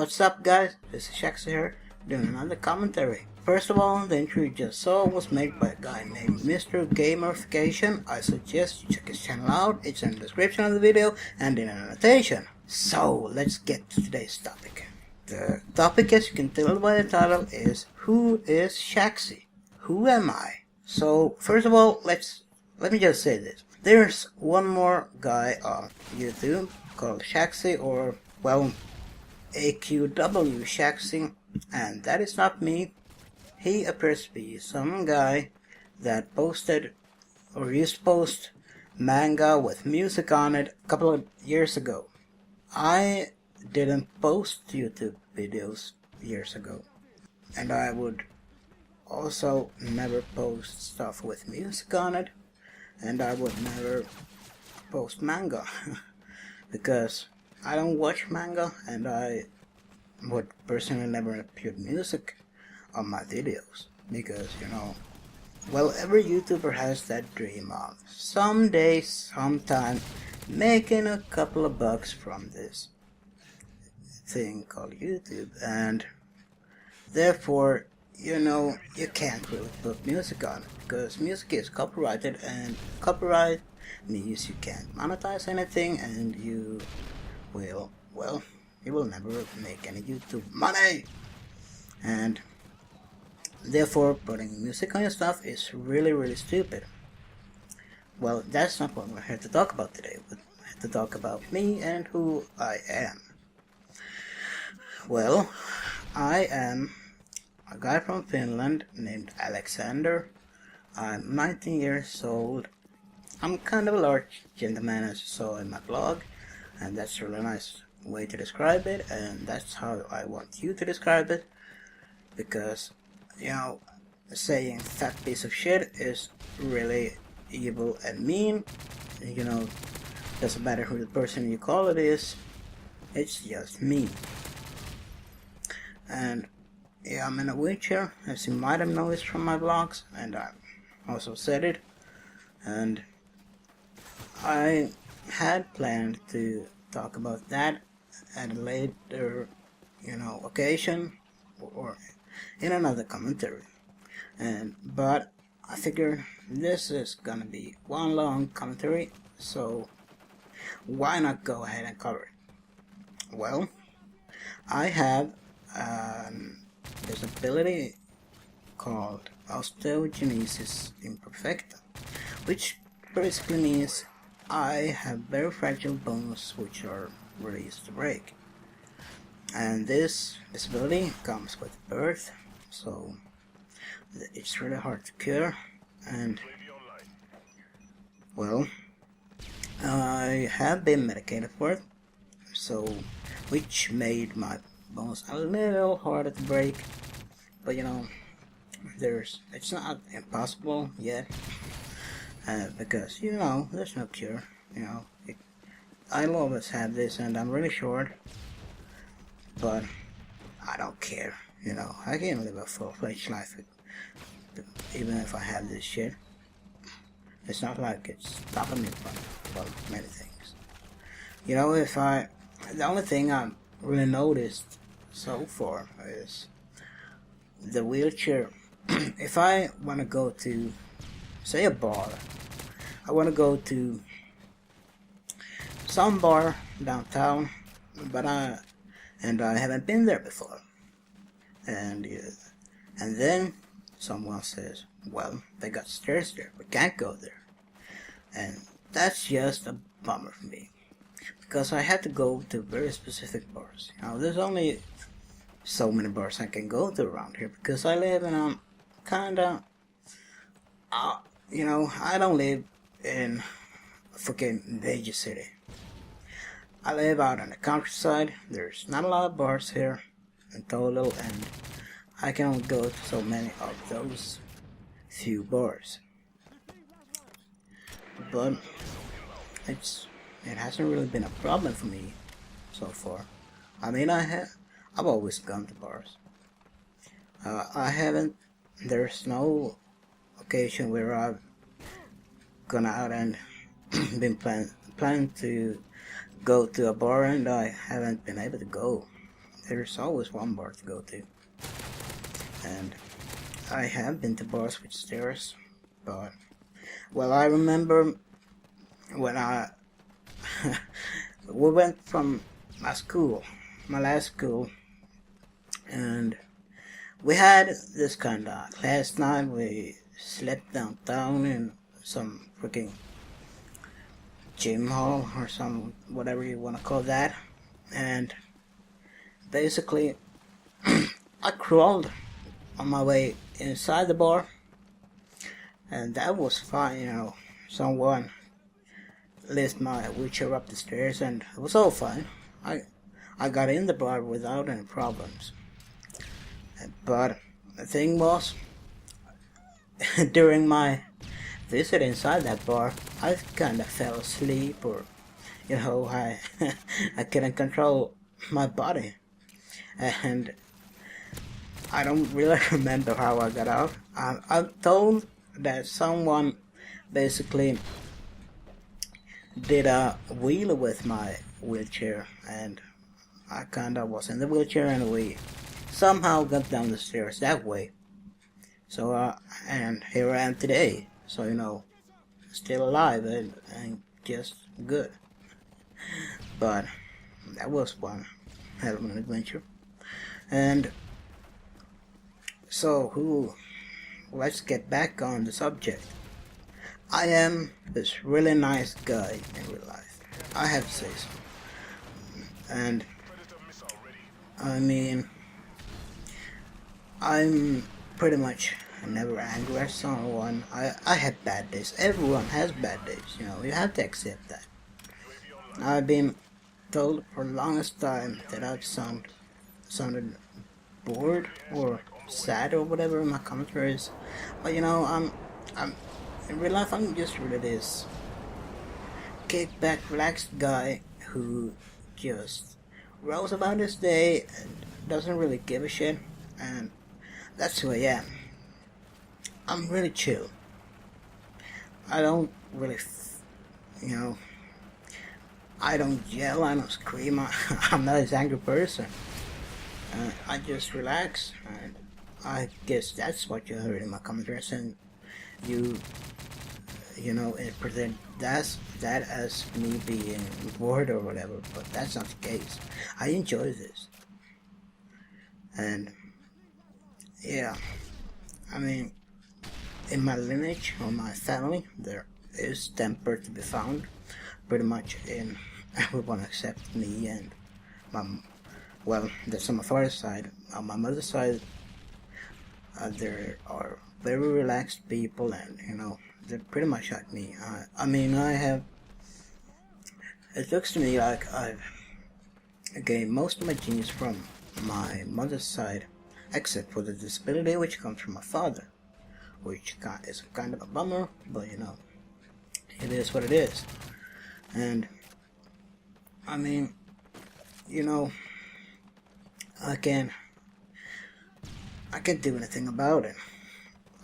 What's up guys, this is Shaxi here, doing another commentary. First of all, the intro you just saw was made by a guy named Mr. Gamerification. I suggest you check his channel out, it's in the description of the video and in an annotation. So, let's get to today's topic. The topic, as you can tell by the title, is Who is Shaxi? Who am I? So, first of all, let me just say this. There's one more guy on YouTube called Shaxi, or, well, AQW Shaxi, and that is not me. He appears to be some guy that posted, or used to post, manga with music on it a couple of years ago. I didn't post YouTube videos years ago, and I would also never post stuff with music on it, and I would never post manga because I don't watch manga, and I would personally never put music on my videos because, you know, well, every YouTuber has that dream of someday, sometime, making a couple of bucks from this thing called YouTube, and therefore, you know, you can't really put music on it because music is copyrighted, and copyright means you can't monetize anything, and you will, well, you will never make any YouTube money, and therefore putting music on your stuff is really stupid. Well, that's not what we're here to talk about today. We're here to talk about me and who I am. Well, I am a guy from Finland named Alexander. I'm 19 years old. I'm kind of a large gentleman, as you saw in my blog, and that's a really nice way to describe it, and that's how I want you to describe it, because, you know, saying fat piece of shit is really evil and mean. You know, doesn't matter who the person you call it is, it's just mean. And yeah, I'm in a wheelchair, as you might have noticed from my vlogs, and I also said it, and I had planned to talk about that at a later, you know, occasion, or in another commentary, but I figure this is gonna be one long commentary, so why not go ahead and cover it? Well, I have disability called osteogenesis imperfecta, which basically means I have very fragile bones which are really easy to break, and this disability comes with birth, so it's really hard to cure, and well, I have been medicated for it, so which made my bones a little harder to break, but you know, it's not impossible yet, because, you know, there's no cure. You know, I'll always have this, and I'm really short, but I don't care. You know, I can live a full-fledged life even if I have this shit. It's not like it's stopping me from many things. You know, the only thing I've really noticed so far is the wheelchair. If I want to go to, say, a bar, I want to go to some bar downtown, but I haven't been there before, and then someone says, well, they got stairs there, we can't go there, and that's just a bummer for me, because I have to go to very specific bars. You know, there's only so many bars I can go to around here, because I live in a kinda, you know, I don't live in a freaking major city. I live out in the countryside. There's not a lot of bars here in total, and I can only go to so many of those few bars. But it hasn't really been a problem for me so far. I mean, I've always gone to bars. There's no occasion where I've gone out and been planning to go to a bar and I haven't been able to go. there's always one bar to go to. And I have been to bars with stairs, but, well, I remember when we went from my last school, and we had this kind of last night. We slept downtown in some freaking gym hall or some whatever you want to call that, and basically I crawled on my way inside the bar, and that was fine. Someone lifted my wheelchair up the stairs, and it was all fine. I got in the bar without any problems. But the thing was, during my visit inside that bar, I kind of fell asleep, or I I couldn't control my body, and I don't really remember how I got out. I'm told that someone basically did a wheel with my wheelchair, and I kinda was in the wheelchair, and we somehow got down the stairs that way. So and here I am today. So still alive and just good. But that was one hell of an adventure. And so let's get back on the subject. I am this really nice guy in real life. I have to say so. And I mean, I'm pretty much never angry at someone. I have bad days. Everyone has bad days, you have to accept that. I've been told for the longest time that I've sounded bored or sad or whatever my commentary is. But I'm in real life, I'm just really this kick back, relaxed guy who just rolls about his day and doesn't really give a shit, and that's who I am. I'm really chill. I don't really, I don't yell, I don't scream, I'm not this angry person. I just relax, and I guess that's what you heard in my commentary, and it present that as me being bored or whatever, but that's not the case. I enjoy this. And yeah, I mean, in my lineage or my family, there is temper to be found, pretty much in everyone except me and that's on my father's side. On my mother's side, there are very relaxed people, and they're pretty much like me. It looks to me like I've gained most of my genius from my mother's side, except for the disability which comes from my father, which is kind of a bummer, but it is what it is. And I mean, I can't do anything about it.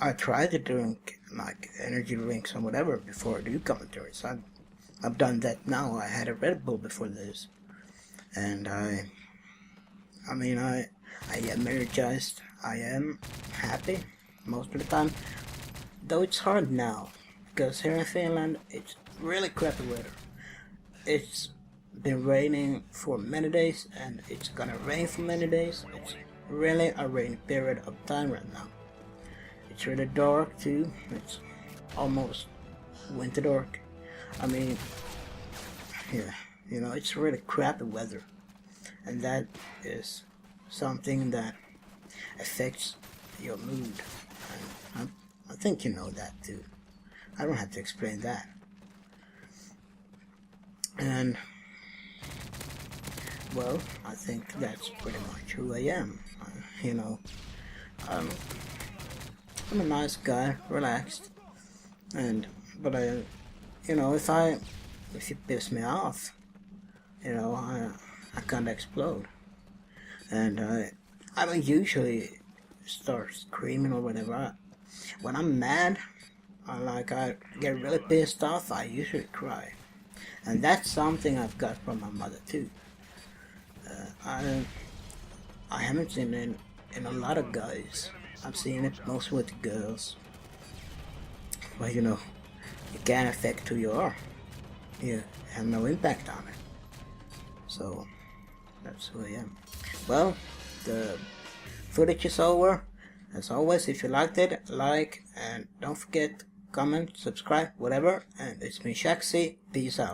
I tried to drink like energy drinks or whatever before I do commentaries. I've done that now. I had a Red Bull before this, and I am energized. I am happy most of the time, though it's hard now because here in Finland it's really crappy weather. It's been raining for many days, and it's gonna rain for many days. It's really a rainy period of time right now. It's really dark too. It's almost winter dark. It's really crappy weather, and that is something that affects your mood. And I think you know that too. I don't have to explain that. And well, I think that's pretty much who I am. I'm a nice guy, relaxed, but if you piss me off, I kinda explode, and I don't usually start screaming or whatever. When I'm mad, I get really pissed off, I usually cry, and that's something I've got from my mother too. haven't seen it in a lot of guys. I've seen it mostly with girls. But you know, it can't affect who you are. You have no impact on it. So that's who I am. Well, the footage is over. As always, if you liked it, like, and don't forget, comment, subscribe, whatever. And it's me, Shaxi. Peace out.